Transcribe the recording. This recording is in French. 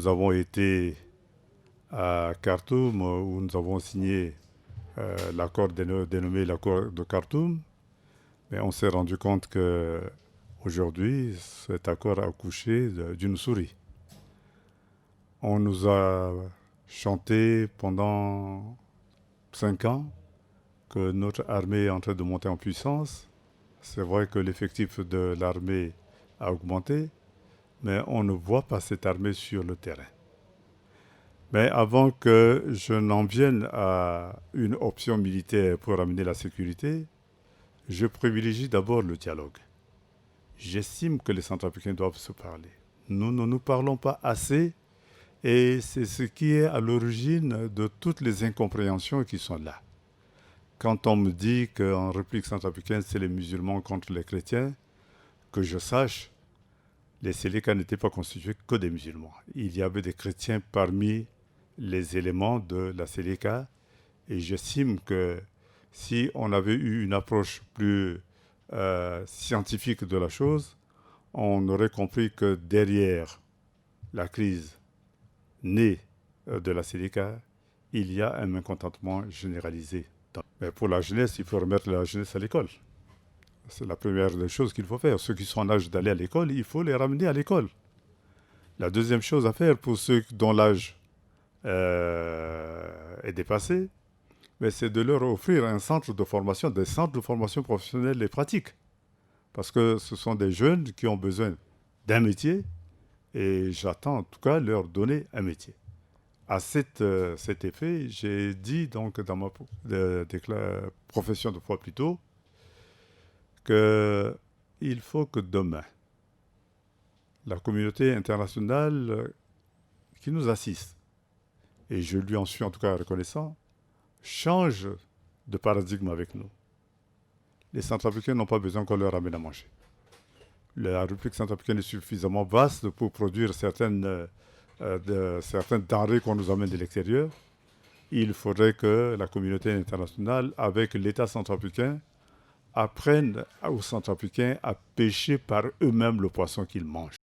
nous avons été à Khartoum où nous avons signé l'accord dénommé l'accord de Khartoum. Mais on s'est rendu compte que aujourd'hui, cet accord a accouché d'une souris. On nous a chanté pendant 5 ans que notre armée est en train de monter en puissance. C'est vrai que l'effectif de l'armée a augmenté, mais on ne voit pas cette armée sur le terrain. Mais avant que je n'en vienne à une option militaire pour amener la sécurité, je privilégie d'abord le dialogue. J'estime que les Centrafricains doivent se parler. Nous ne nous parlons pas assez et c'est ce qui est à l'origine de toutes les incompréhensions qui sont là. Quand on me dit qu'en République centrafricaine, c'est les musulmans contre les chrétiens, que je sache, les Séléka n'étaient pas constitués que des musulmans. Il y avait des chrétiens parmi les éléments de la Séléka et j'estime que si on avait eu une approche plus scientifique de la chose, on aurait compris que derrière la crise née de la Séléka, il y a un mécontentement généralisé. Mais pour la jeunesse, il faut remettre la jeunesse à l'école. C'est la première des choses qu'il faut faire. Ceux qui sont en âge d'aller à l'école, il faut les ramener à l'école. La deuxième chose à faire pour ceux dont l'âge est dépassé, mais c'est de leur offrir un centre de formation, des centres de formation professionnelle et pratique. Parce que ce sont des jeunes qui ont besoin d'un métier et j'attends en tout cas leur donner un métier. À cet effet, j'ai dit donc dans ma profession de foi plus tôt qu'il faut que demain, la communauté internationale qui nous assiste, et je lui en suis en tout cas reconnaissant, change de paradigme avec nous. Les Centrafricains n'ont pas besoin qu'on leur ramène à manger. La République centrafricaine est suffisamment vaste pour produire certaines denrées qu'on nous amène de l'extérieur. Il faudrait que la communauté internationale, avec l'État centrafricain, apprenne aux Centrafricains à pêcher par eux-mêmes le poisson qu'ils mangent.